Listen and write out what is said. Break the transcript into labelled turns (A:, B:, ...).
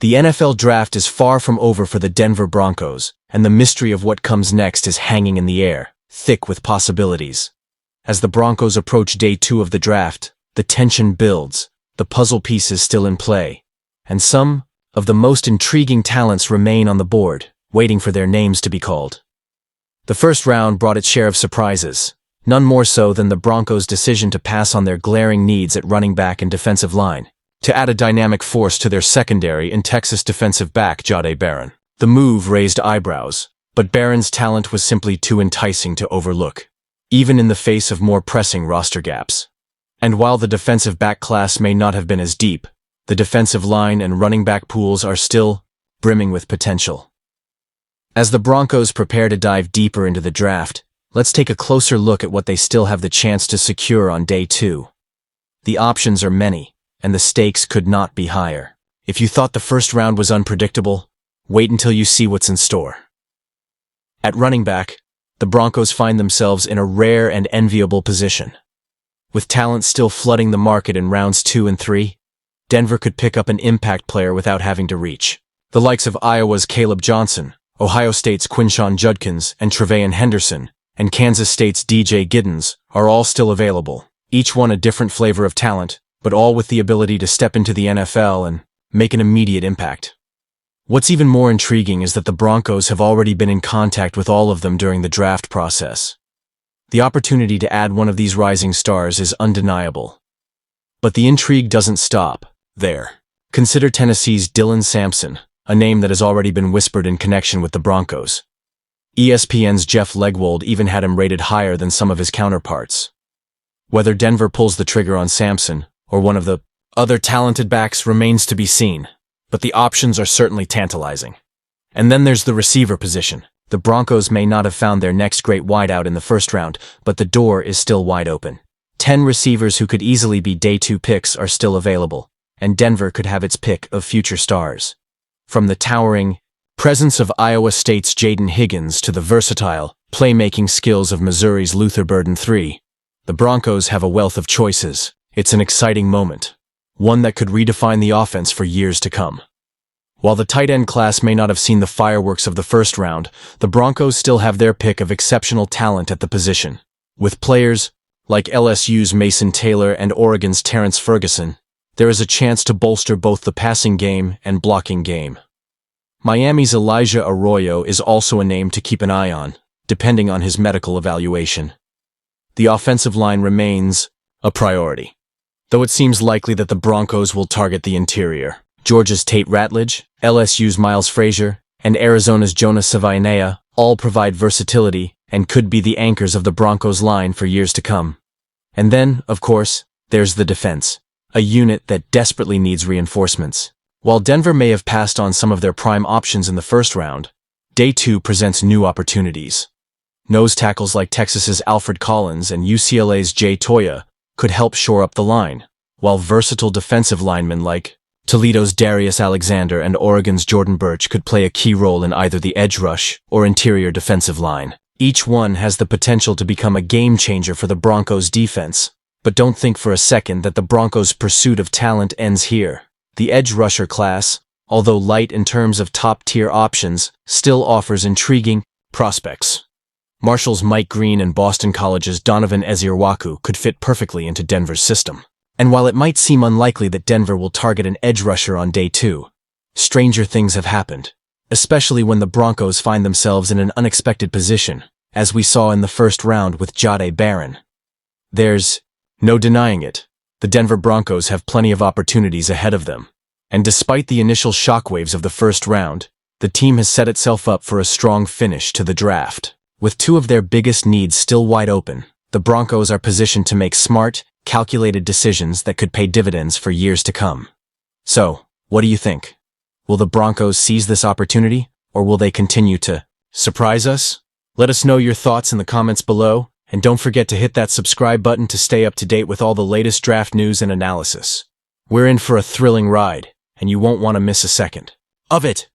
A: The NFL draft is far from over for the Denver Broncos, and the mystery of what comes next is hanging in the air, thick with possibilities. As the Broncos approach day 2 of the draft, the tension builds, the puzzle pieces still in play, and some of the most intriguing talents remain on the board, waiting for their names to be called. The first round brought its share of surprises, none more so than the Broncos' decision to pass on their glaring needs at running back and defensive line, to add a dynamic force to their secondary in Texas defensive back Jahdae Barron. The move raised eyebrows, but Barron's talent was simply too enticing to overlook, even in the face of more pressing roster gaps. And while the defensive back class may not have been as deep, the defensive line and running back pools are still brimming with potential. As the Broncos prepare to dive deeper into the draft, let's take a closer look at what they still have the chance to secure on day 2. The options are many, and the stakes could not be higher. If you thought the first round was unpredictable, wait until you see what's in store. At running back, the Broncos find themselves in a rare and enviable position. With talent still flooding the market in rounds 2 and 3, Denver could pick up an impact player without having to reach. The likes of Iowa's Caleb Johnson, Ohio State's Quinshon Judkins and Trevayon Henderson, and Kansas State's DJ Giddens are all still available, each one a different flavor of talent, but all with the ability to step into the NFL and make an immediate impact. What's even more intriguing is that the Broncos have already been in contact with all of them during the draft process. The opportunity to add one of these rising stars is undeniable. But the intrigue doesn't stop there. Consider Tennessee's Dylan Sampson, a name that has already been whispered in connection with the Broncos. ESPN's Jeff Legwold even had him rated higher than some of his counterparts. Whether Denver pulls the trigger on Sampson or one of the other talented backs remains to be seen, but the options are certainly tantalizing. And then there's the receiver position. The Broncos may not have found their next great wideout in the first round, but the door is still wide open. 10 receivers who could easily be day 2 picks are still available, and Denver could have its pick of future stars. From the towering presence of Iowa State's Jaden Higgins to the versatile playmaking skills of Missouri's Luther Burden III, the Broncos have a wealth of choices. It's an exciting moment, one that could redefine the offense for years to come. While the tight end class may not have seen the fireworks of the first round, the Broncos still have their pick of exceptional talent at the position. With players like LSU's Mason Taylor and Oregon's Terrence Ferguson, there is a chance to bolster both the passing game and blocking game. Miami's Elijah Arroyo is also a name to keep an eye on, depending on his medical evaluation. The offensive line remains a priority, though it seems likely that the Broncos will target the interior. Georgia's Tate Ratledge, LSU's Miles Frazier, and Arizona's Jonas Savainea all provide versatility and could be the anchors of the Broncos line for years to come. And then, of course, there's the defense, a unit that desperately needs reinforcements. While Denver may have passed on some of their prime options in the first round, day 2 presents new opportunities. Nose tackles like Texas's Alfred Collins and UCLA's Jay Toya could help shore up the line, while versatile defensive linemen like Toledo's Darius Alexander and Oregon's Jordan Birch could play a key role in either the edge rush or interior defensive line. Each one has the potential to become a game changer for the Broncos' defense. But don't think for a second that the Broncos' pursuit of talent ends here. The edge rusher class, although light in terms of top-tier options, still offers intriguing prospects. Marshall's Mike Green and Boston College's Donovan Ezierwaku could fit perfectly into Denver's system. And while it might seem unlikely that Denver will target an edge rusher on day 2, stranger things have happened, especially when the Broncos find themselves in an unexpected position, as we saw in the first round with Jahdae Barron. There's no denying it. The Denver Broncos have plenty of opportunities ahead of them. And despite the initial shockwaves of the first round, the team has set itself up for a strong finish to the draft. With 2 of their biggest needs still wide open, the Broncos are positioned to make smart, calculated decisions that could pay dividends for years to come. So, what do you think? Will the Broncos seize this opportunity, or will they continue to surprise us? Let us know your thoughts in the comments below, and don't forget to hit that subscribe button to stay up to date with all the latest draft news and analysis. We're in for a thrilling ride, and you won't want to miss a second of it.